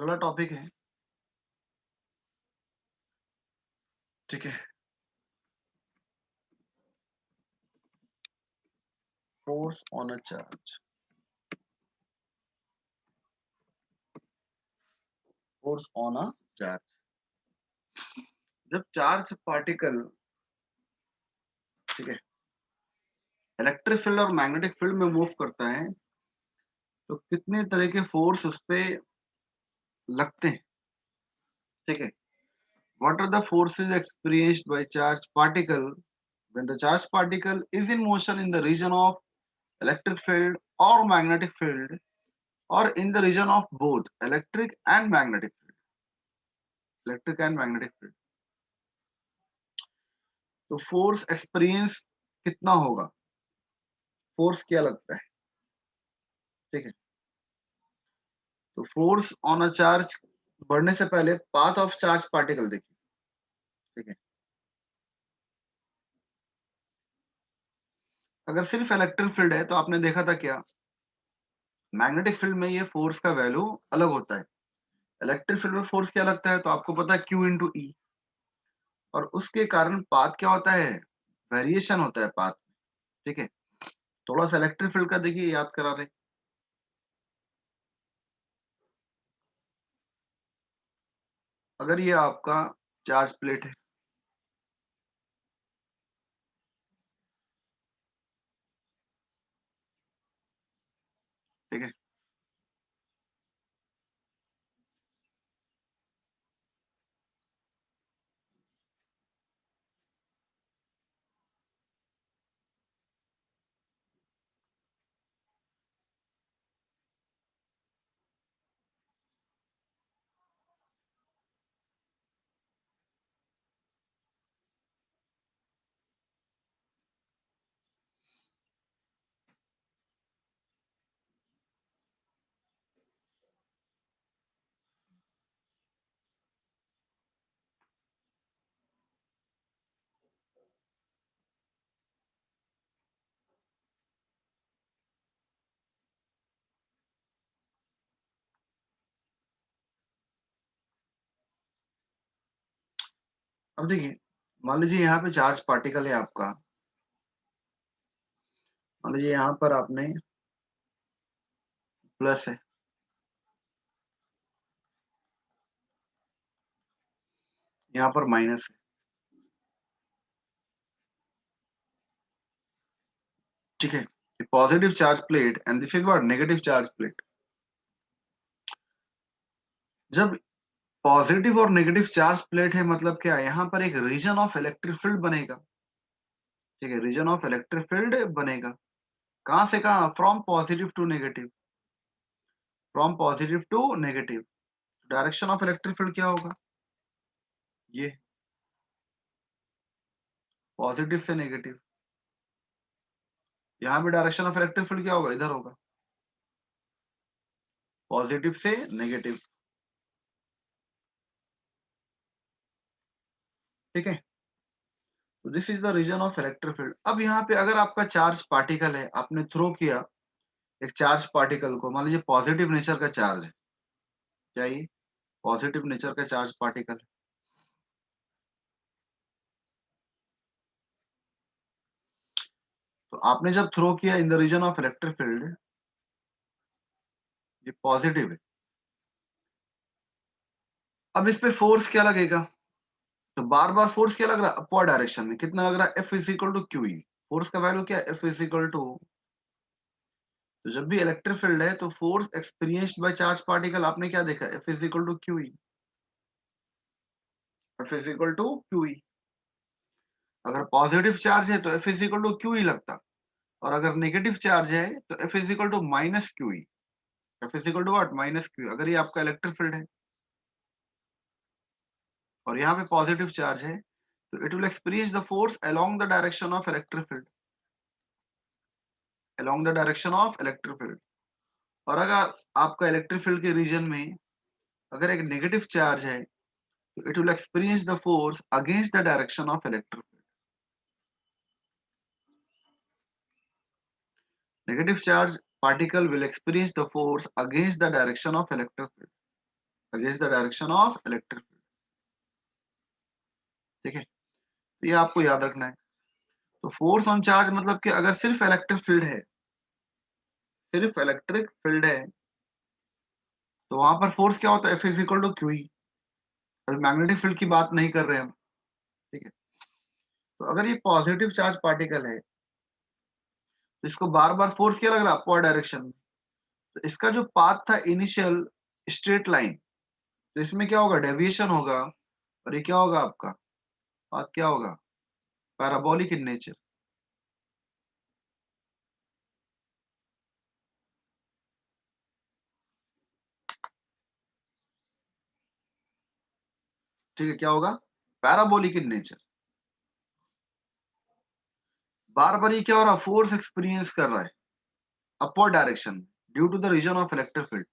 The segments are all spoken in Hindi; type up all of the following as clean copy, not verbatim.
अगला टॉपिक है, ठीक है, force on a charge. Force on a charge, जब चार्ज पार्टिकल, ठीक है, इलेक्ट्रिक फील्ड और मैग्नेटिक फील्ड में मूव करता है तो कितने तरह के फोर्स उस पे लगते हैं, ठीक है। What are the forces experienced by charge particle when the charge particle is in motion in the region of electric field और मैग्नेटिक फील्ड और in the region of both electric and magnetic field. तो फोर्स एक्सपीरियंस कितना होगा, फोर्स क्या लगता है, ठीक है। तो फोर्स ऑन अ चार्ज बढ़ने से पहले पाथ ऑफ चार्ज पार्टिकल देखिए, ठीक है। अगर सिर्फ इलेक्ट्रिक फील्ड है तो आपने देखा था क्या, मैग्नेटिक फील्ड में ये फोर्स का वैल्यू अलग होता है। इलेक्ट्रिक फील्ड में फोर्स क्या लगता है तो आपको पता है क्यू इंटू ई, और उसके कारण पाथ क्या होता है, वेरिएशन होता है पाथ, ठीक है। थोड़ा सा इलेक्ट्रिक फील्ड का देखिए, याद करा रहे। अगर ये आपका चार्ज प्लेट है, ठीक है, अब देखिए, मान लीजिए यहाँ पे चार्ज पार्टिकल है आपका, मान लीजिए यहाँ पर आपने प्लस है, यहाँ पर माइनस है, ठीक है। Positive charge plate and this is what negative charge plate. जब पॉजिटिव और नेगेटिव चार्ज प्लेट है मतलब क्या, यहाँ पर एक रीजन ऑफ इलेक्ट्रिक फील्ड बनेगा, ठीक है, रीजन ऑफ इलेक्ट्रिक फील्ड बनेगा। कहां से कहां, from positive to negative, from positive to negative. Direction of electric field क्या होगा, ये पॉजिटिव से नेगेटिव। यहाँ भी डायरेक्शन ऑफ इलेक्ट्रिक फील्ड क्या होगा, इधर होगा, पॉजिटिव से नेगेटिव, ठीक है। तो this is the region of electric field. अब यहाँ पे अगर आपका चार्ज पार्टिकल है, आपने थ्रो किया एक चार्ज पार्टिकल को, मान लीजिए पॉजिटिव नेचर का चार्ज है, क्या ये पॉजिटिव नेचर का चार्ज पार्टिकल है। तो आपने जब थ्रो किया in the region of electric field, ये पॉजिटिव है। अब इस पे फोर्स क्या लगेगा, तो बार बार फोर्स क्या लग रहा है, अपवर्ड डायरेक्शन में। कितना लग रहा है, F is equal to Q E. Force का वैल्यू क्या है, एफ इज इक्वल टू, तो जब भी इलेक्ट्रिक फील्ड है तो force experienced by charge particle आपने क्या देखा, F is equal to Q E, F is equal to Q E. अगर पॉजिटिव चार्ज है तो F is equal to Q E लगता, और अगर नेगेटिव चार्ज है तो F is equal to minus Q E. F is equal to what, minus Q. अगर ये आपका इलेक्ट्रिक फील्ड है और यहाँ पे पॉजिटिव चार्ज है तो it will experience the force along the direction of electric field, along the direction of electric field. और अगर आपका इलेक्ट्रिक फील्ड के रीजन में अगर एक नेगेटिव चार्ज है तो it will experience the force against the direction of electric field. Negative charge particle will experience the force against the direction of electric field. Against the direction of electric field. ठीक है, तो ये आपको याद रखना है। तो फोर्स ऑन चार्ज मतलब कि अगर सिर्फ इलेक्ट्रिक फील्ड है, सिर्फ इलेक्ट्रिक फील्ड है, तो वहां पर फोर्स क्या होता है, F is equal to Q E. अभी मैग्नेटिक फील्ड की बात नहीं कर रहे हम। ठीक है, तो अगर ये पॉजिटिव चार्ज पार्टिकल है तो इसको बार बार फोर्स क्या लग रहा है, अपवर्ड डायरेक्शन में। तो इसका जो पाथ था इनिशियल स्ट्रेट लाइन, तो इसमें क्या होगा, डेविएशन होगा, और ये क्या होगा आपका पाथ, क्या होगा, पैराबोलिक इन नेचर। ठीक है, क्या होगा, पैराबोलिक इन नेचर। बार बार ये क्या हो रहा है, फोर्स एक्सपीरियंस कर रहा है upward direction due to the region of electric field.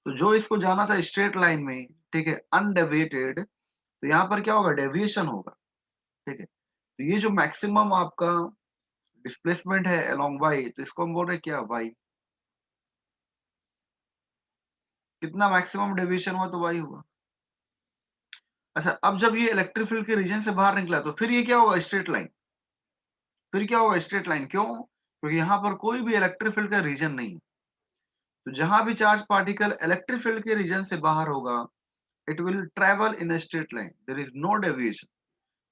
तो जो इसको जाना था स्ट्रेट लाइन में, ठीक है, अनडेविएटेड, तो यहाँ पर क्या होगा, डेविएशन होगा। ठीक है, तो ये जो मैक्सिमम आपका डिस्प्लेसमेंट है अलोंग वाई, तो इसको हम बोल रहे हैं क्या, वाई। कितना मैक्सिमम डेविएशन हुआ, तो वाई हुआ। अच्छा, अब जब ये इलेक्ट्रिक फील्ड के रीजन से बाहर निकला, तो फिर ये क्या होगा, स्ट्रेट लाइन। फिर क्या होगा, स्ट्रेट लाइन। क्यों, क्योंकि यहाँ पर कोई भी इलेक्ट्रिक फील्ड का रीजन नहीं है। तो जहां भी चार्ज पार्टिकल इलेक्ट्रिक फील्ड के रीजन से बाहर होगा, it will travel in a straight line, there is no deviation.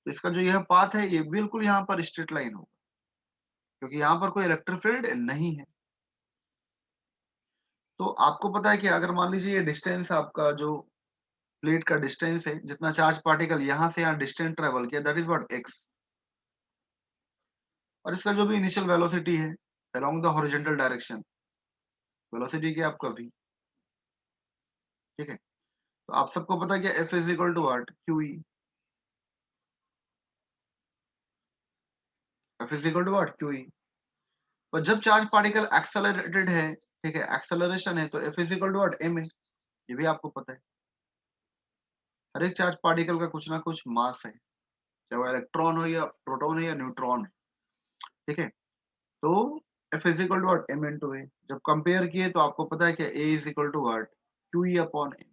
तो इसका जो यह पाथ है, ये बिल्कुल यहाँ पर स्ट्रेट लाइन होगा, क्योंकि यहाँ पर कोई इलेक्ट्रिक फील्ड नहीं है। तो आपको पता है कि अगर मान लीजिए ये डिस्टेंस आपका जो प्लेट का डिस्टेंस है, जितना चार्ज पार्टिकल यहाँ से यहाँ डिस्टेंस ट्रेवल किया, दैट इज व्हाट, एक्स। और इसका जो भी इनिशियल वेलोसिटी है along the horizontal direction, velocity क्या आपका v। ठीक है, तो आप सबको पता है क्या, F is equal to what, Q E. F is equal to what, Q E. पर जब चार्ज पार्टिकल एक्सेलरेटेड है, ठीक है, एक्सेलरेशन है, तो F is equal to what, m है। ये भी आपको पता है। हर एक चार्ज पार्टिकल का कुछ ना कुछ मास है, चाहे वो इलेक्ट्रॉन हो या प्रोटॉन है या न्यूट्रॉन है। ठीक है, तो F is equal to what, m into a। जब कंपेयर किए तो आपको पता है कि A is equal to what, Q E upon m।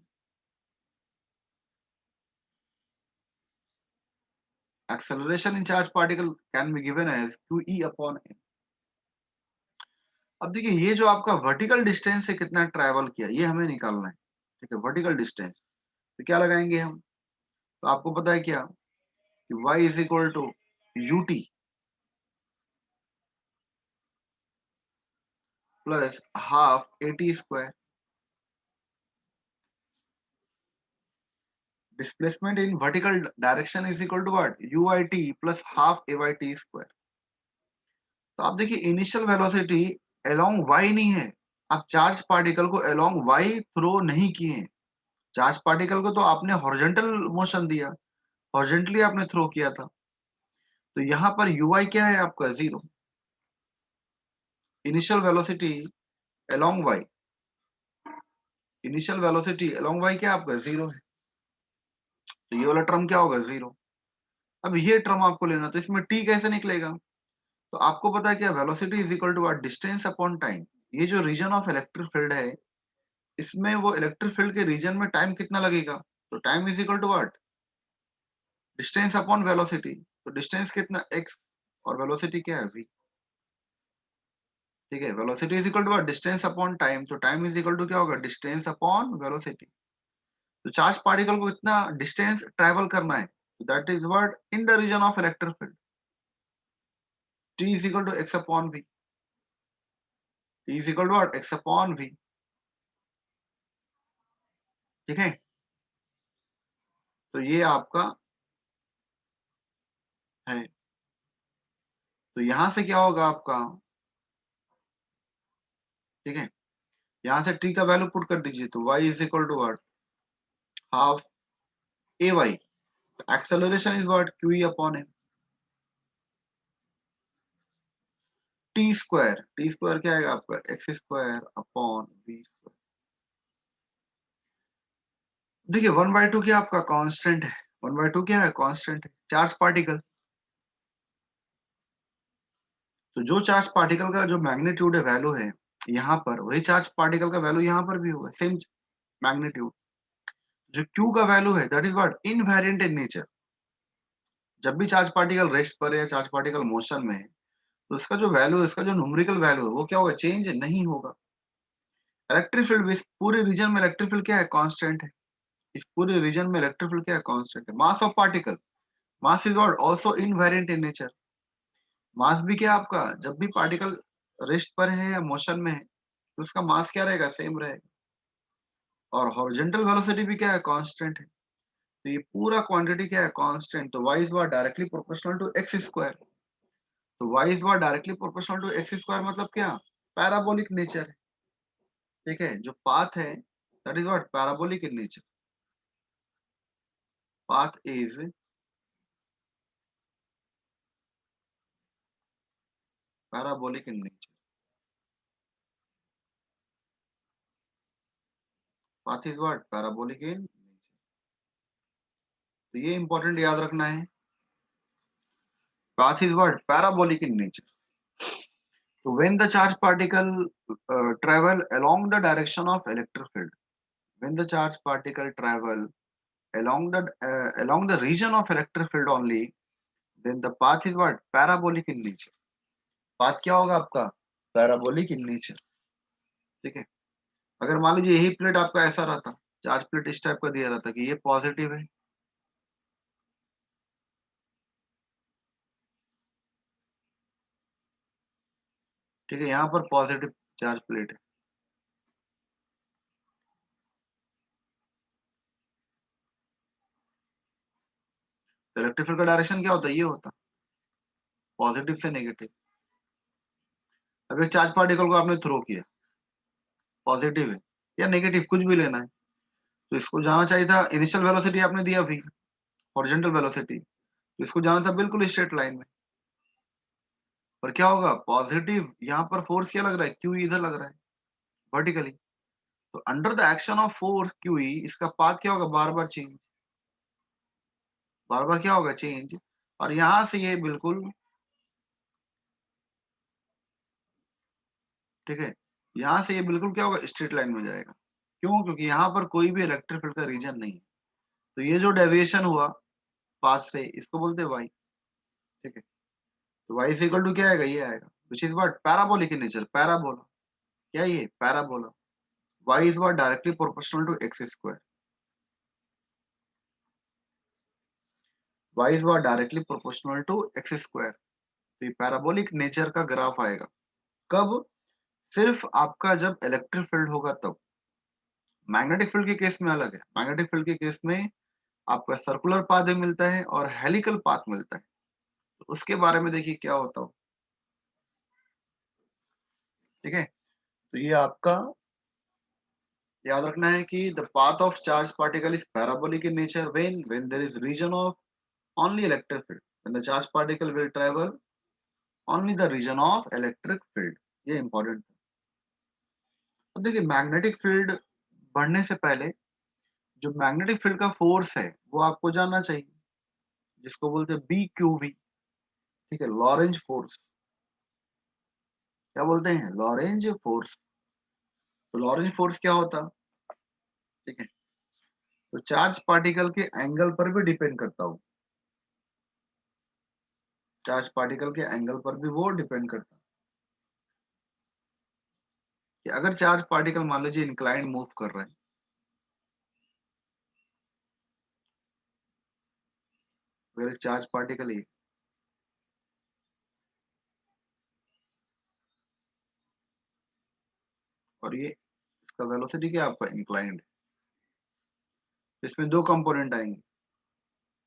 acceleration in charge particle can be given as QE upon m। अब देखिए, ये जो आपका वर्टिकल डिस्टेंस से कितना ट्रैवल किया, ये हमें निकालना है। ठीक है, वर्टिकल डिस्टेंस, तो क्या लगाएंगे हम, तो आपको पता है क्या कि y is equal to ut plus half at square. Displacement in vertical direction is equal to what, uit plus half ayt square. तो आप देखिए, इनिशियल वेलोसिटी अलोंग y नहीं है। आप चार्ज पार्टिकल को अलोंग y थ्रो नहीं किए हैं। चार्ज पार्टिकल को तो आपने हॉरिजॉन्टल मोशन दिया, हॉरिजॉन्टली आपने थ्रो किया था। तो यहाँ पर ui क्या है आपका, zero. Initial velocity along y, initial velocity along y क्या आपका, जीरो है। तो ये वाला टर्म क्या होगा, जीरो। अब ये टर्म आपको लेना, तो इसमें t कैसे निकलेगा, तो आपको पता है क्या, velocity is equal to distance upon time. ये जो रीजन ऑफ इलेक्ट्रिक फील्ड है, इसमें वो इलेक्ट्रिक फील्ड के रीजन में टाइम कितना लगेगा, तो time is equal to what, distance upon velocity. तो डिस्टेंस कितना, x, और वेलोसिटी क्या है, v। ठीक है, velocity is equal to distance upon time, तो टाइम इज इक्वल टू क्या होगा, डिस्टेंस अपॉन वेलोसिटी। तो चार्ज पार्टिकल को इतना डिस्टेंस ट्रैवल करना है, that is what, in the region of electric field, t is equal to x upon v। t is equal to what, x upon v। ठीक है, तो ये आपका है। तो यहां से क्या होगा आपका, ठीक है, यहां से t का वैल्यू पुट कर दीजिए, तो y is equal to what, half ay। Acceleration is what, qe upon m। T square क्या आएगा आपका, X square upon V square. देखिए, वन बाई टू क्या आपका कांस्टेंट है, वन बाई टू क्या है, कांस्टेंट है, चार्ज पार्टिकल। तो जो चार्ज पार्टिकल का जो मैग्नीट्यूड है, वैल्यू है यहाँ पर, वही चार्ज पार्टिकल का वैल्यू यहाँ पर भी होगा, सेम मैग्नीट्यूड। जो क्यू का वैल्यू है that is what invariant in nature. जब भी चार्ज पार्टिकल रेस्ट पर है या चार्ज पार्टिकल मोशन में है तो इसका जो वैल्यू है, इसका जो न्यूमेरिकल वैल्यू है वो क्या होगा, चेंज नहीं होगा। इलेक्ट्रिक फील्ड, इस पूरे रीजन में इलेक्ट्रिक फील्ड क्या है, कांस्टेंट है। इस पूरे रीजन में इलेक्ट्रिक फील्ड क्या है, कांस्टेंट है। Mass of particle, mass is what also invariant in nature. Mass भी क्या है आपका, जब भी पार्टिकल रेस्ट पर है या मोशन में है तो उसका मास क्या रहेगा, सेम रहेगा। और हॉरिजॉन्टल वेलोसिटी भी क्या है, कांस्टेंट है। तो ये पूरा क्वांटिटी क्या है, कांस्टेंट। तो y is what directly proportional to x square. तो y is what directly proportional to x square मतलब क्या, पैराबोलिक नेचर है। ठीक है, जो पाथ है that is what parabolic in nature. Path is parabolic in nature. Path is what parabolic in nature. तो ये इंपॉर्टेंट याद रखना है, path is what parabolic in nature. तो when the charge particle travel along the direction of electric field, when the charge particle travel along the region of electric field only, then the path is what parabolic in nature। Path क्या होगा आपका, पैराबोलिक इन नेचर। ठीक है, अगर मान लीजिए यही प्लेट आपका ऐसा रहता, चार्ज प्लेट इस टाइप का दिया रहता कि ये पॉजिटिव है, ठीक है, यहाँ पर पॉजिटिव चार्ज प्लेट है, तो इलेक्ट्रिक फील्ड का डायरेक्शन क्या होता है, ये होता पॉजिटिव से नेगेटिव। अब एक चार्ज पार्टिकल को आपने थ्रो किया, पॉजिटिव है या नेगेटिव कुछ भी लेना है, तो इसको जाना चाहिए था, इनिशियल वेलोसिटी आपने दिया v, हॉरिजॉन्टल वेलोसिटी, तो इसको जाना था बिल्कुल स्ट्रेट लाइन में। पर क्या होगा, पॉजिटिव यहाँ पर फोर्स क्या लग रहा है, क्यू इधर लग रहा है वर्टिकली। तो under the action of force Q इसका पाथ क्या होगा, बार बार चेंज, बार बार क्या होगा, चेंज। और यहां से ये बिल्कुल, ठीक है, यहाँ से ये बिल्कुल क्या होगा, स्ट्रेट लाइन में जाएगा। क्यों, क्योंकि यहाँ पर कोई भी इलेक्ट्रिक फील्ड का रीजन नहीं है। तो ये जो डेविएशन हुआ पाथ से, इसको बोलते हैं वाई। ठीक है, तो वाई इज इक्वल टू क्या आएगा, ये आएगा, which is what parabolic in nature. Parabola क्या, ये parabola. Y is what directly proportional to X square. Y is what directly proportional to X square. तो ये पैराबोलिक नेचर का ग्राफ आएगा कब, सिर्फ आपका जब इलेक्ट्रिक फील्ड होगा तब। मैग्नेटिक फील्ड के केस में अलग है, मैग्नेटिक फील्ड के केस में आपका सर्कुलर पाथ भी मिलता है और हेलिकल पाथ मिलता है। तो उसके बारे में देखिए क्या होता हो। ठीक है, तो ये आपका याद रखना है कि the path of charge particle is parabolic in nature when there is region of only electric field, when the charge particle will travel only the region of electric field. ये इंपॉर्टेंट है। अब देखिए मैग्नेटिक फील्ड बढ़ने से पहले जो मैग्नेटिक फील्ड का फोर्स है वो आपको जानना चाहिए, जिसको बोलते हैं बी क्यू वी। ठीक है, लॉरेंज फोर्स, क्या बोलते हैं, लॉरेंज फोर्स। तो लॉरेंज फोर्स क्या होता, ठीक है, तो चार्ज पार्टिकल के एंगल पर भी डिपेंड करता हो, चार्ज पार्टिकल के एंगल पर भी वो डिपेंड करता है कि अगर चार्ज पार्टिकल मान लीजिए इंक्लाइन मूव कर रहे हैं, अगर एक चार्ज पार्टिकल ही और ये इसका वेलोसिटी क्या है आपका, इंक्लाइंड, इसमें दो कंपोनेंट आएंगे।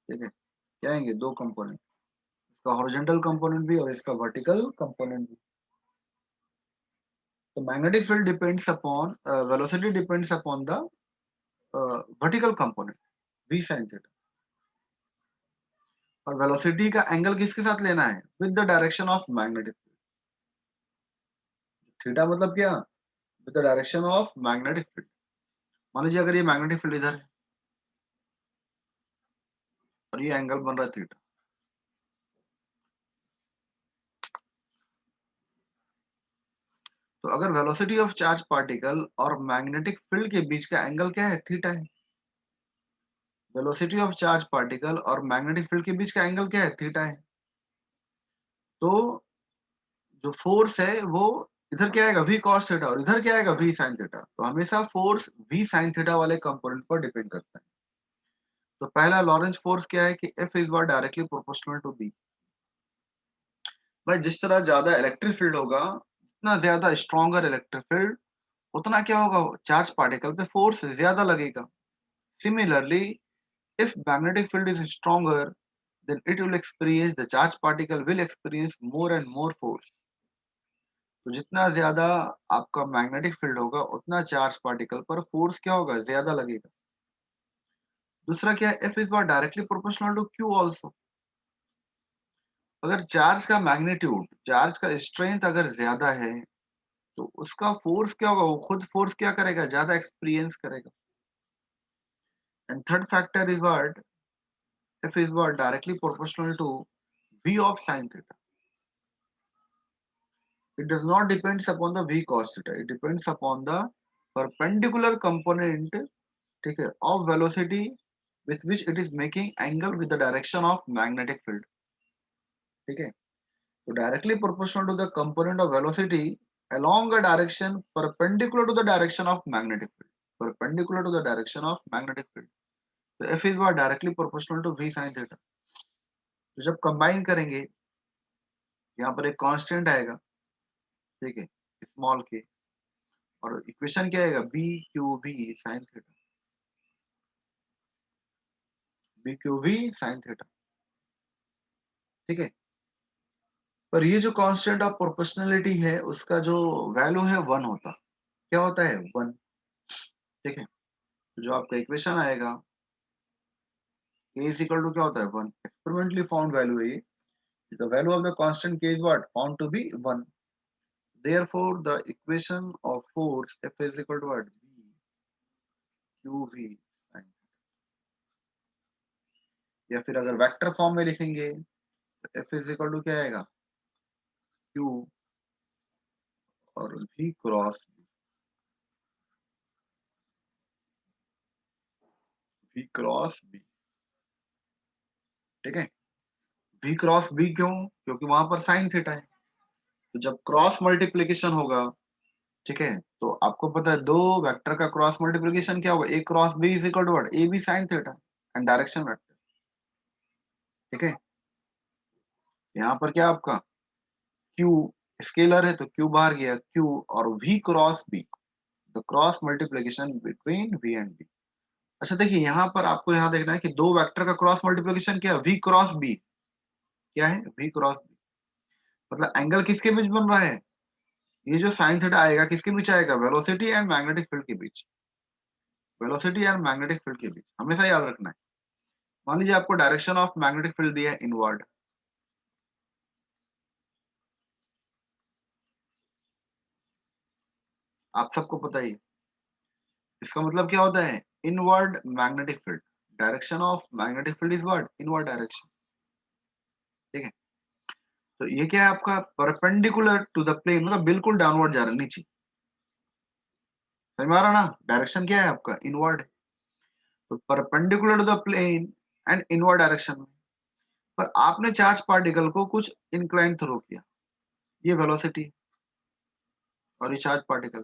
ठीक है, क्या आएंगे, दो कंपोनेंट, इसका हॉरिजॉन्टल कंपोनेंट भी और इसका वर्टिकल कंपोनेंट भी। तो magnetic field depends upon velocity depends upon the vertical component v sin theta. और वेलोसिटी का एंगल किसके साथ लेना है, with the direction of magnetic field. Theta मतलब क्या, with the direction of magnetic field. मान लीजिए अगर ये मैग्नेटिक फील्ड इधर है और ये एंगल बन रहा है थीटा, तो अगर वेलोसिटी ऑफ चार्ज पार्टिकल और मैग्नेटिक फील्ड के बीच का एंगल क्या है, थीटा है। वेलोसिटी ऑफ चार्ज पार्टिकल और मैग्नेटिक फील्ड के बीच का एंगल क्या है? थीटा है। तो जो फोर्स है वो इधर क्या आएगा? वी कॉस थीटा, और इधर क्या आएगा? V sine theta. तो हमेशा फोर्स वी साइन थीटा वाले कंपोनेंट पर डिपेंड करता है। तो पहला लॉरेंस फोर्स क्या है कि F is directly proportional to B. भाई जिस तरह ज्यादा इलेक्ट्रिक फील्ड होगा, उतना ज्यादा स्ट्रॉन्गर इलेक्ट्रिक फील्ड, उतना क्या होगा? चार्ज पार्टिकल पे फोर्स ज्यादा लगेगा। Similarly, if magnetic field is stronger, then it will experience, the charged particle will experience more and more force. तो जितना ज्यादा आपका मैग्नेटिक फील्ड होगा, उतना चार्ज पार्टिकल पर फोर्स क्या होगा? ज्यादा लगेगा। दूसरा क्या है? F is directly proportional to Q also. अगर चार्ज का मैग्नीट्यूड, चार्ज का स्ट्रेंथ अगर ज्यादा है, तो उसका फोर्स क्या होगा? वो खुद फोर्स क्या करेगा? ज्यादा एक्सपीरियंस करेगा। And third factor is what? F is directly proportional to V of sin theta. It does not depends upon the V cos theta. It depends upon the perpendicular component, ठीक है, of velocity with which it is making angle with the direction of magnetic field. ठीक है, तो directly proportional to the component of velocity along a direction perpendicular to the direction of magnetic field. Perpendicular to the direction of magnetic field. तो F is directly proportional to V sin theta. तो जब कंबाइन करेंगे, यहाँ पर एक कांस्टेंट आएगा, ठीक है, स्मॉल के, और इक्वेशन क्या आएगा? B Q V sine theta. B Q V sine theta, ठीक है। पर ये जो कांस्टेंट ऑफ प्रोपोर्शनलिटी है, उसका जो वैल्यू है 1 होता। क्या होता है? 1। ठीक है, तो जो आपका इक्वेशन आएगा, k इज इक्वल टू क्या होता है? 1। एक्सपेरिमेंटली फाउंड वैल्यू है ये। The value of the constant k is what? Found to be 1। Therefore the equation of force F is equal to what? b q v sin। या फिर अगर वेक्टर फॉर्म में लिखेंगे, तो F इज इक्वल टू क्या आएगा? q और v क्रॉस v। ठीक है, v क्रॉस b क्यों? क्योंकि वहां पर साइन थीटा है। तो जब क्रॉस मल्टीप्लीकेशन होगा, ठीक है, तो आपको पता है दो वेक्टर का क्रॉस मल्टीप्लीकेशन क्या होगा? a cross b is equal to what? A B sine theta and direction vector. ठीक है, यहाँ पर क्या आपका q स्केलर है, तो q बाहर गया, q और v cross b, the cross multiplication between v and b। अच्छा देखिए, यहाँ पर आपको यहाँ देखना है कि दो वेक्टर का क्रॉस मल्टीप्लीकेशन क्या है? v cross b। क्या है? v cross b। मतलब एंगल किसके बीच बन रहा है? ये जो साइन थीटा आएगा, किसके बीच आएगा? वेलोसिटी एंड मैग्नेटिक फील्ड के बीच। वेलोसिटी एंड मैग्नेटिक फील्ड के बीच, हमेशा याद रखना है। मान लीजिए आपको डायरेक्शन ऑफ मैग्नेटिक फील्ड दिया है इनवर्ड, आप सबको पता ही है। इसका मतलब क्या होता है? Inward magnetic field. Direction of magnetic field is what? Inward direction. ठीक है, तो ये क्या है आपका? परपेंडिकुलर टू द प्लेन, मतलब बिल्कुल डाउनवर्ड जा रहा है, नीचे। समझ में आ रहा ना? डायरेक्शन क्या है आपका? इनवर्ड। तो perpendicular to the plane and inward direction में। पर आपने चार्ज पार्टिकल को कुछ इंक्लाइन थ्रो किया, ये वेलोसिटी और ये चार्ज पार्टिकल।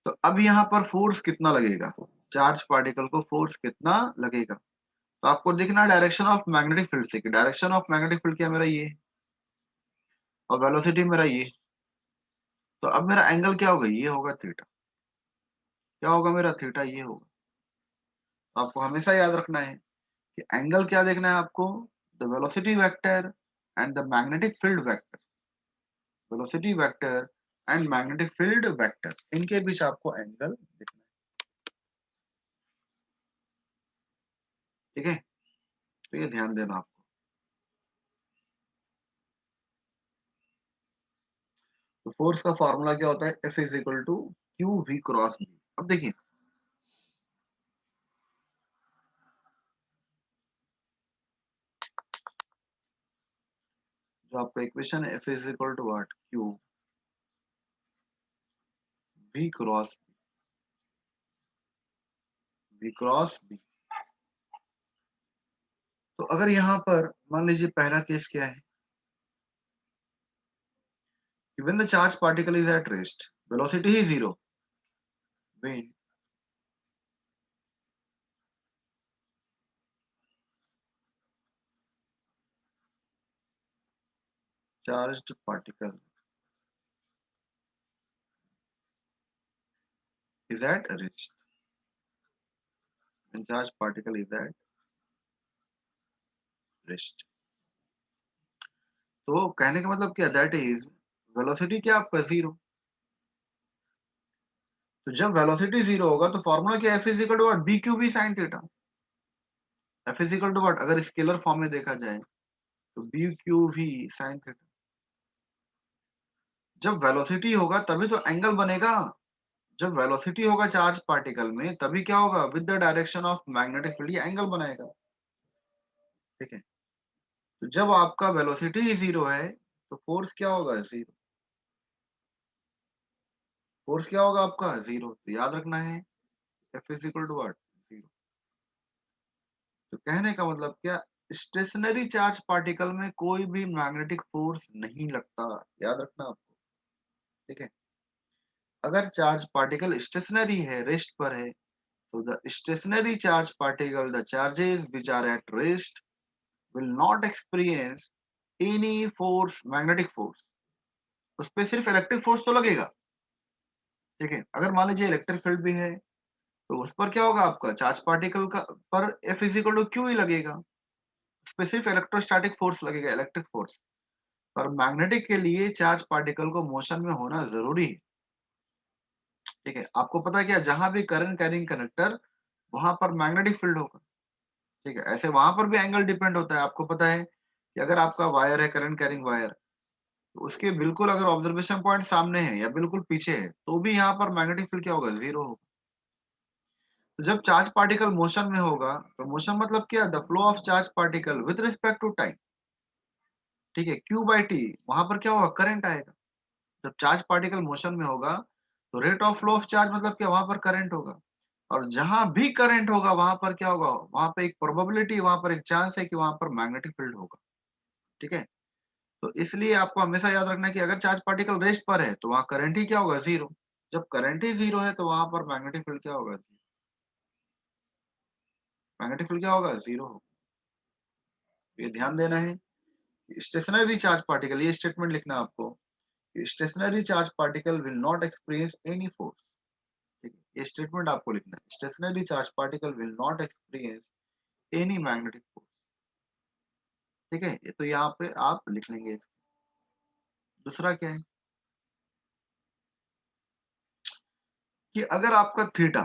तो अब यहाँ पर फोर्स कितना लगेगा? चार्ज पार्टिकल को फोर्स कितना लगेगा? तो आपको देखना डायरेक्शन ऑफ मैग्नेटिक फील्ड से, कि डायरेक्शन ऑफ मैग्नेटिक फील्ड क्या? मेरा ये, और वेलोसिटी मेरा ये। तो अब मेरा एंगल क्या होगा? ये होगा थीटा। क्या होगा मेरा? थीटा ये होगा। तो आपको हमेशा याद रखना है कि एंगल क्या देखना है आपको? The velocity vector and the magnetic field vector. Velocity vector and magnetic field vector, इनके बीच आपको एंगल देखना है। ठीक है, तो ये ध्यान देना आपको। तो फोर्स का फॉर्मूला क्या होता है? F is equal to Q V cross B. अब देखिए, जो आपका इक्वेशन है, F is equal to what? Q V cross V cross B। तो अगर यहाँ पर मान लीजिए पहला केस क्या है, when the charged particle is at rest, velocity is zero, when charged particle is at rest, when charged particle is at rest। तो कहने का मतलब क्या, दैट इज वेलोसिटी क्या आपका जीरो। तो जब वेलोसिटी जीरो होगा तो फॉर्मूला क्या, F is equal to B Q B sine theta. F is equal to what, अगर स्केलर फॉर्म में देखा जाए तो B Q V sine theta. जब वेलोसिटी होगा तभी तो एंगल बनेगा। जब वेलोसिटी होगा चार्ज पार्टिकल में तभी क्या होगा, with the direction of magnetic field ये एंगल बनाएगा। ठीक है, तो जब आपका वेलोसिटी ही जीरो है तो फोर्स क्या होगा, जीरो। फोर्स क्या होगा आपका, जीरो। तो याद रखना है F is equal to what, zero. तो कहने का मतलब क्या, स्टेशनरी चार्ज पार्टिकल में कोई भी मैग्नेटिक फोर्स नहीं लगता, याद रखना आपको। ठीक है, अगर चार्ज पार्टिकल स्टेशनरी है, रेस्ट पर है, तो the stationary charge particle, the charges which are at rest will not experience any force, magnetic force. उस पर सिर्फ इलेक्ट्रिक फोर्स तो लगेगा। ठीक है, अगर मान लीजिए इलेक्ट्रिक फील्ड भी है तो उस पर क्या होगा आपका, चार्ज पार्टिकल का पर F is equal to Q ही लगेगा। उस पर सिर्फ इलेक्ट्रोस्टैटिक फोर्स लगेगा, इलेक्ट्रिक फोर्स। पर मैग्नेटिक के लिए चार्ज पार्टिकल को मोशन में होना जरूरी है। ठीक है, आपको पता है क्या, जहां भी करंट कैरिंग कंडक्टर वहां पर मैग्नेटिक फील्ड होगा। ठीक है, ऐसे वहां पर भी एंगल डिपेंड होता है। आपको पता है कि अगर आपका वायर है, करंट कैरिंग वायर, तो उसके बिल्कुल अगर ऑब्जर्वेशन पॉइंट सामने है या बिल्कुल पीछे है तो भी यहाँ पर मैग्नेटिक फील्ड क्या होगा, जीरो होगा। तो जब चार्ज पार्टिकल मोशन में होगा, तो मोशन मतलब क्या, the flow of charge particle with respect to time. ठीक है, क्यू बाई टी, वहां पर क्या होगा, करंट आएगा। जब चार्ज पार्टिकल मोशन में होगा तो rate of flow of charge मतलब क्या, वहां पर करंट होगा। और जहां भी करंट होगा वहां पर क्या होगा, वहां पे एक प्रोबेबिलिटी, वहां पर एक चांस है कि वहां पर मैग्नेटिक फील्ड होगा। ठीक है, तो इसलिए आपको हमेशा याद रखना है कि अगर चार्ज पार्टिकल रेस्ट पर है तो वहां करंट ही क्या होगा, जीरो। जब करंट ही जीरो है तो वहां पर मैग्नेटिक फील्ड क्या होगा, जीरो। मैग्नेटिक फील्ड क्या होगा, जीरो होगा। ये ध्यान देना है। स्टेशनरी चार्ज पार्टिकल, ये स्टेटमेंट लिखना है आपको, stationary charge particle will not experience any force. ठीक है, ये स्टेटमेंट आपको लिखना है, stationary charge particle will not experience any magnetic force. ठीक है, ये तो यहाँ पे आप लिख लेंगे इसको। दूसरा क्या है कि अगर आपका थीटा,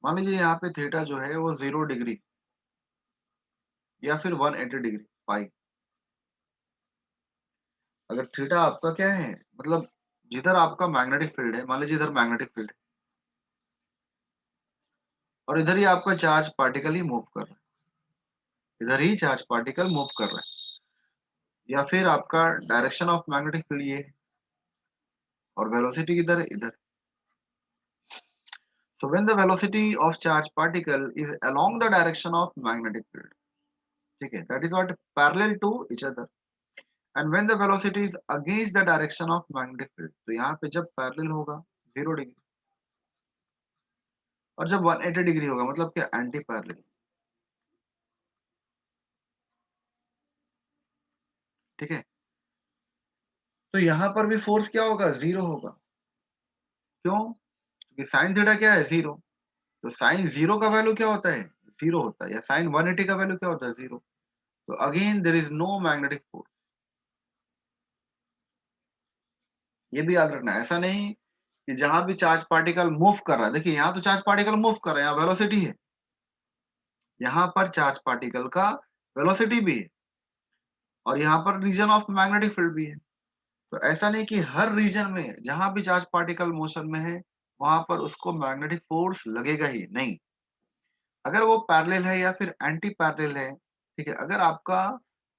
मान लीजिए यहाँ पे थीटा जो है वो 0 डिग्री या फिर 180 डिग्री पाई। अगर थीटा आपका क्या है, मतलब जिधर आपका मैग्नेटिक फील्ड है, मान लीजिए इधर मैग्नेटिक फील्ड है और इधर ही आपका चार्ज पार्टिकल ही मूव कर रहा है, इधर ही चार्ज पार्टिकल मूव कर रहा है, या फिर आपका डायरेक्शन ऑफ मैग्नेटिक फील्ड ये है और वेलोसिटी किधर है, इधर। So when the velocity of charge particle is along the direction of magnetic field, ठीक है, that is what parallel to each other, and when the velocity is against the direction of magnetic field, तो यहाँ पे जब parallel होगा 0 डिग्री और जब 180 डिग्री होगा मतलब क्या, एंटी पैरेलल। ठीक है, तो यहाँ पर भी फोर्स क्या होगा, जीरो होगा। क्यों, क्योंकि साइन थीटा क्या है, जीरो। तो साइन जीरो का वैल्यू क्या होता है, जीरो होता है, या साइन 180 का वैल्यू क्या होता है, जीरो। तो again there is no magnetic force. ये भी याद रखना है, ऐसा नहीं कि जहां भी चार्ज पार्टिकल मूव कर रहा है, देखिए यहाँ तो चार्ज पार्टिकल मूव कर रहा है, यहाँ वेलोसिटी है, यहाँ पर चार्ज पार्टिकल का वेलोसिटी भी है और यहाँ पर रीजन ऑफ मैग्नेटिक फील्ड भी है। तो ऐसा नहीं कि हर रीजन में जहां भी चार्ज पार्टिकल मोशन में है वहां पर उसको मैग्नेटिक फोर्स लगेगा ही नहीं। अगर वो पैरेलल है या फिर एंटी पैरेलल है, ठीक है, अगर आपका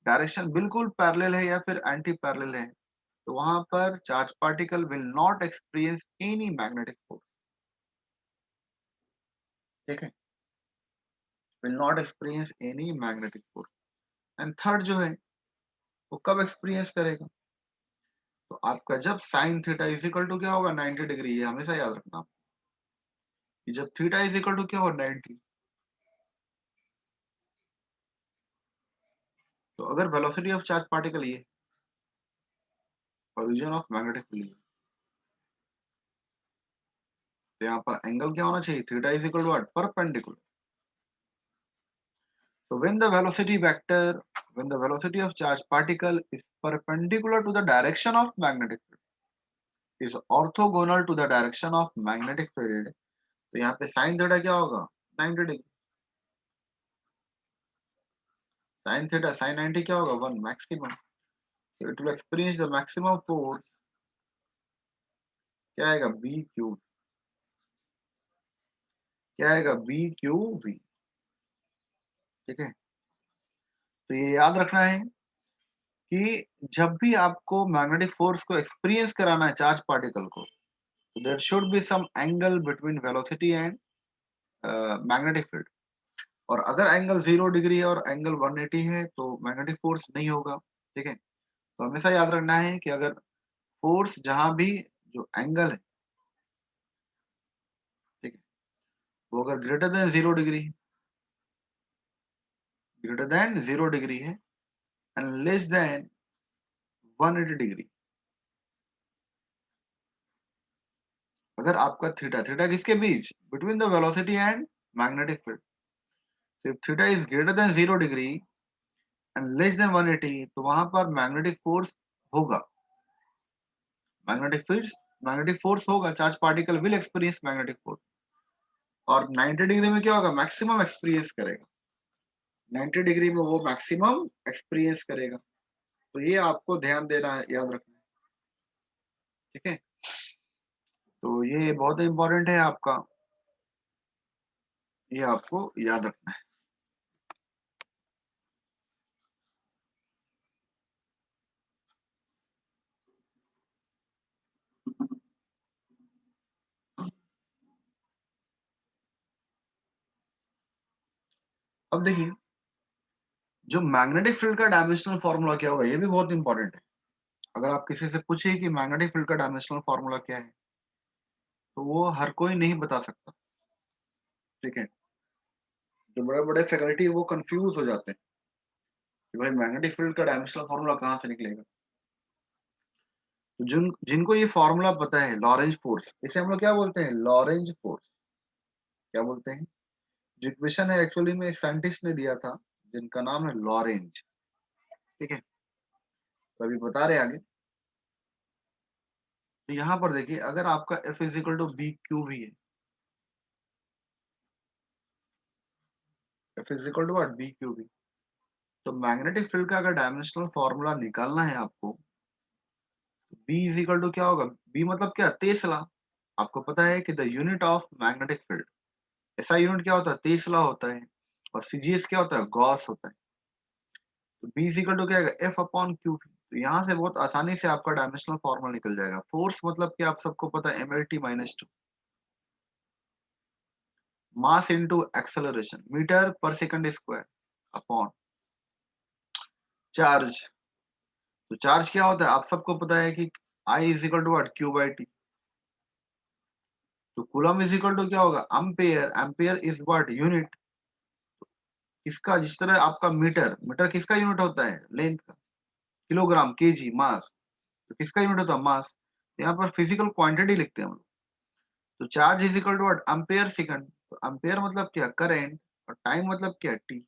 डायरेक्शन बिल्कुल पैरेलल है या फिर एंटी पैरेलल है तो वहां पर charge particle will not experience any magnetic force. ठीक है, will not experience any magnetic force. And third जो है वो कब एक्सपीरियंस करेगा? तो आपका जब sine theta is equal to क्या होगा 90 डिग्री, ये हमेशा याद रखना कि जब थीटा इज इक्वल टू क्या होगा 90, तो अगर वेलोसिटी ऑफ चार्ज पार्टिकल ये और रीजन ऑफ मैग्नेटिक फील्ड, तो यहाँ पर एंगल क्या होना चाहिए? Theta is equal to what? Perpendicular. So when the velocity of charge particle is perpendicular to the direction of magnetic field, is orthogonal to the direction of magnetic field, तो यहाँ पे साइन थीटा क्या होगा? 90 डिग्री. साइन थीटा साइन 90 क्या होगा? 1 maximum. So it will experience the maximum force. क्या आएगा? B Q. क्या आएगा? B Q V. ठीक है, तो ये याद रखना है कि जब भी आपको मैग्नेटिक फोर्स को एक्सपीरियंस कराना है चार्ज पार्टिकल को, तो there should be some angle between velocity and magnetic field. और अगर एंगल 0 डिग्री है और एंगल 180 है तो मैग्नेटिक फोर्स नहीं होगा. ठीक है, तो हमेशा याद रखना है कि अगर फोर्स जहां भी जो एंगल है, ठीक है, वो अगर ग्रेटर देन 0 डिग्री है एंड लेस देन 180 डिग्री, अगर आपका थीटा थीटा किसके बीच? Between the velocity and magnetic field. If theta is greater than 0 degree and less than 180, तो वहां पर मैग्नेटिक फोर्स होगा. मैग्नेटिक फोर्स होगा. Charge particle will experience magnetic force. और 90 डिग्री में क्या होगा? मैक्सिमम एक्सपीरियंस करेगा. 90 डिग्री में वो मैक्सिमम एक्सपीरियंस करेगा. तो ये आपको ध्यान देना है, याद रखना है. ठीक है, तो ये बहुत इंपॉर्टेंट है आपका, ये आपको याद रखना है. अब देखिए, जो मैग्नेटिक फील्ड का डायमेंशनल फॉर्मूला क्या होगा, ये भी बहुत इंपॉर्टेंट है. अगर आप किसी से पूछिए कि मैग्नेटिक फील्ड का डायमेंशनल फॉर्मूला क्या है, तो वो हर कोई नहीं बता सकता. ठीक है, जो बड़े बड़े फैकल्टी वो कंफ्यूज हो जाते हैं कि भाई मैग्नेटिक फील्ड का डायमेंशनल फॉर्मूला कहाँ से निकलेगा. तो जिनको ये फॉर्मूला पता है, लॉरेंज फोर्स, इसे हम लोग क्या बोलते हैं? Lorentz force. क्या बोलते हैं? जो इक्वेशन है एक्चुअली में एक साइंटिस्ट ने दिया था जिनका नाम है लॉरेंज. ठीक है, तो अभी बता रहे आगे. तो यहाँ पर देखिए, अगर आपका F is equal to B Q V है, F is equal to what? B Q V. तो मैग्नेटिक फील्ड का अगर डायमेंशनल फॉर्मूला निकालना है आपको, बी इज इक्वल टू क्या होगा? बी मतलब क्या? टेस्ला. आपको पता है कि the unit of magnetic field, ऐसा यूनिट क्या होता है? टेस्ला होता है. और सीजीएस क्या होता है? गॉस होता है. तो बी इज इक्वल टू क्या आएगा? F upon Q. तो यहाँ से बहुत आसानी से आपका डायमेंशनल फॉर्मूला निकल जाएगा. फोर्स मतलब कि आप सबको पता है mlt-2, mass into acceleration, metre पर सेकंड स्क्वायर, अपॉन चार्ज. तो चार्ज क्या होता है? आप सबको पता है कि I is equal to what? Q by T. तो कूलम इज इक्वल टू क्या होगा? Ampere. Ampere is what? Unit. इसका जिस तरह आपका मीटर, मीटर किसका यूनिट होता है? लेंथ का. किलोग्राम, केजी, मास, तो किसका यूनिट होता है? मास. यहाँ पर फिजिकल क्वांटिटी लिखते हैं हम लोग. तो charge is equal to what? Ampere second. तो एम्पेयर मतलब क्या? करंट. और टाइम मतलब क्या? टी.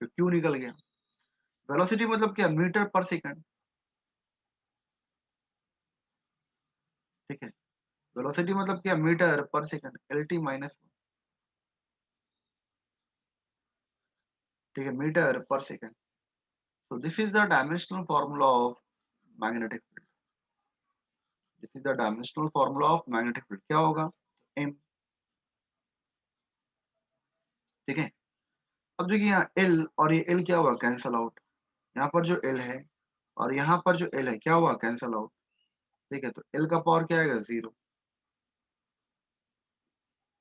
तो क्यू निकल गया. वेलोसिटी मतलब क्या? मीटर पर सेकंड. ठीक है, वेलोसिटी मतलब क्या? मीटर पर सेकंड, एल टी माइनस. ठीक है, मीटर पर second. So this is the dimensional formula of magnetic field. This is the dimensional formula of magnetic field. क्या होगा? एम. ठीक है, अब देखिए यहाँ एल और ये एल क्या हुआ? Cancel out. यहाँ पर जो एल है और यहाँ पर जो एल है क्या हुआ? Cancel out. ठीक है, तो एल का पावर क्या आएगा? 0.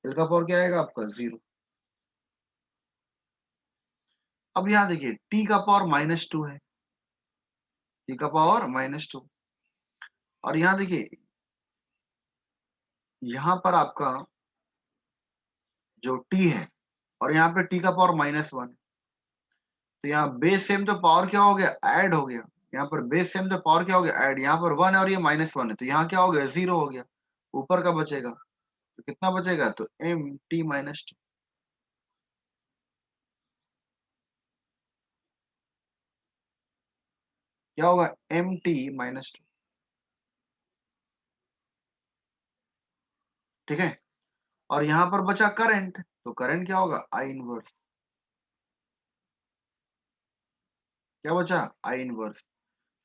एल का पावर क्या आएगा आपका? 0. अब यहाँ देखिए टी का पावर -2 है, टी का पावर -2, और यहाँ देखिए यहाँ पर आपका जो टी है और यहाँ पे टी का पावर -1, तो यहाँ बेस सेम तो पावर क्या हो गया, ऐड हो गया। यहाँ पर बेस सेम तो पावर क्या हो गया, ऐड। यहाँ पर 1 है और ये -1 है, तो यहाँ क्या हो गया, 0 हो गया। ऊपर का बचेगा, तो कितना बचेगा, तो mt-2। क्या होगा, mt-2। ठीक है, और यहाँ पर बचा करंट, तो करंट क्या होगा, आई इनवर्स। क्या बचा, आई इनवर्स।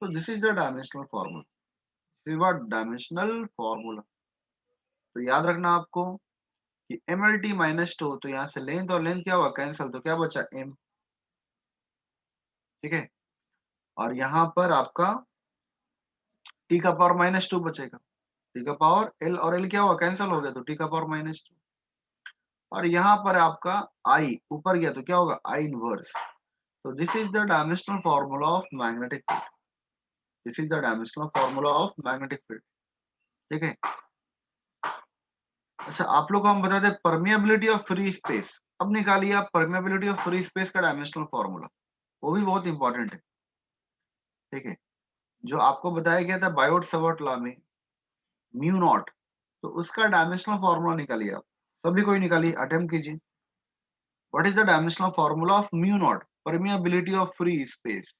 तो this is the dimensional formula, this is what dimensional formula. तो याद रखना आपको कि mlt-2, तो यहाँ से लेंथ और लेंथ क्या हुआ, कैंसिल, तो क्या बचा, m। ठीक है, और यहाँ पर आपका t का पावर -2 बचेगा, t का पावर l और l क्या हुआ, कैंसिल हो गया, तो t का पावर -2। और यहाँ पर आपका I ऊपर गया, तो क्या होगा, I inverse. So this is the dimensional formula of magnetic field. This is the dimensional formula of magnetic field. ठीक है। अच्छा, आप लोग को हम बता दें परमिएबिलिटी ऑफ फ्री स्पेस। अब निकालिए आप परमिएबिलिटी ऑफ फ्री स्पेस का डायमेंशनल फॉर्मूला, वो भी बहुत इंपॉर्टेंट है। ठीक है, जो आपको बताया गया था बायोट सवर्ट लॉ में, म्यू नॉट, तो उसका डायमेंशनल फॉर्मूला निकालिए आप। सभी कोई निकालिए, अटेम्प्ट कीजिए। What is the dimensional formula of mu naught, permeability of free space?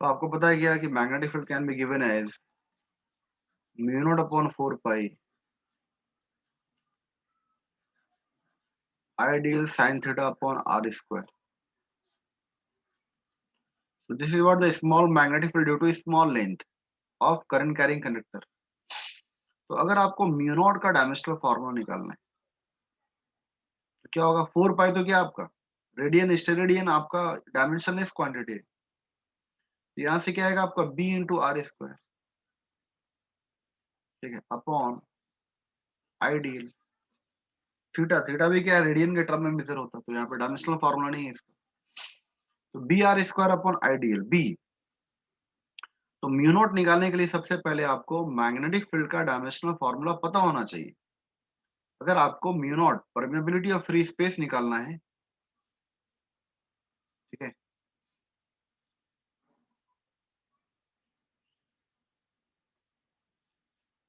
तो आपको पता है क्या कि magnetic field can be given as mu naught upon 4 pi ideal sin theta upon r square. So this is what the small magnetic field due to small length of current carrying conductor. तो अगर आपको म्यू नॉट का डायमेंशनल फॉर्मूला निकालना है, तो क्या होगा, 4 पाई तो क्या आपका रेडियन स्टेरेडियन आपका डायमेंशनलेस क्वांटिटी है। तो यहाँ से क्या आएगा आपका b इंटू आर स्क्वायर, ठीक है, अपॉन आइडियल थीटा। थीटा भी क्या है, रेडियन के टर्म में मेजर होता है, तो यहाँ पे डायमेंशनल फॉर्मूला नहीं है इसका। तो B R square upon ideal B. तो म्यू नॉट निकालने के लिए सबसे पहले आपको मैग्नेटिक फील्ड का डायमेंशनल फॉर्मूला पता होना चाहिए। अगर आपको mu naught permeability of free space निकालना है, ठीक है,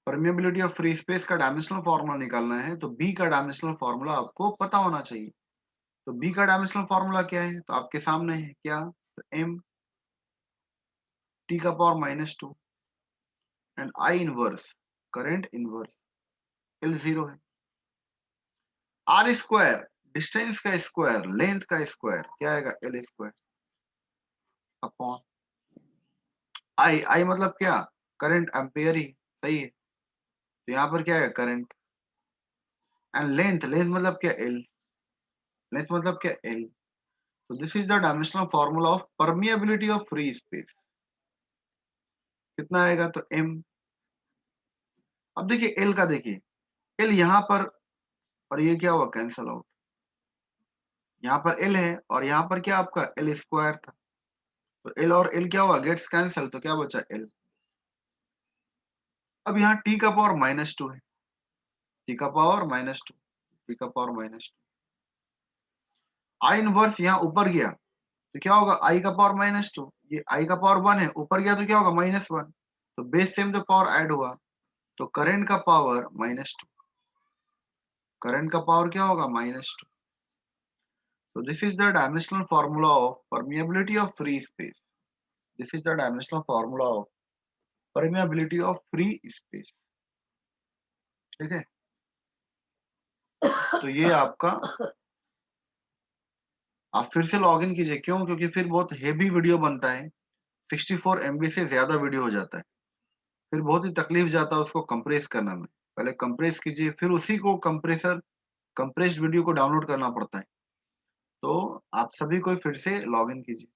परमेबिलिटी ऑफ फ्री स्पेस का डायमेंशनल फॉर्मूला निकालना है, तो बी का डायमेंशनल फॉर्मूला आपको पता होना चाहिए। तो बी का डायमेंशनल फॉर्मूला क्या है, तो आपके सामने है क्या, तो एम टी का power -2 and I inverse current inverse L zero है। आर स्क्वायर डिस्टेंस का स्क्वायर लेंथ का स्क्वायर क्या आएगा एल स्क्वायर अपॉन आई मतलब क्या करंट एम्पेयर ही सही है तो यहाँ पर क्या है करंट एंड लेंथ लेंथ मतलब क्या एल लेंथ मतलब क्या एल तो this is the dimensional formula of permeability of free space कितना आएगा तो एम अब देखिए एल का देखिए एल यहाँ पर और ये क्या हुआ कैंसल आउट यहाँ पर एल है और यहाँ पर क्या आपका एल स्क्वायर था तो एल और एल क्या हुआ गेट्स कैंसल तो क्या बचा एल अब यहाँ टी का पावर -2 है टी का पावर -2 टी का पावर -2 आई इनवर्स यहाँ ऊपर गया तो क्या होगा आई का पावर -2 ये आई का पावर 1 है ऊपर गया तो क्या होगा -1 तो बेस सेम तो पावर ऐड हुआ तो करंट का पावर -2 करंट का पावर क्या होगा -2 so this is the dimensional formula of permeability of free space this is the dimensional formula of permeability of free space ठीक है तो ये आपका आप फिर से लॉग इन कीजिए क्यों क्योंकि फिर बहुत हेवी वीडियो बनता है 64 MB से ज्यादा वीडियो हो जाता है फिर बहुत ही तकलीफ जाता है उसको कंप्रेस करने में पहले कंप्रेस कीजिए फिर उसी को कंप्रेस्ड वीडियो को डाउनलोड करना पड़ता है तो आप सभी को फिर से लॉग इन कीजिए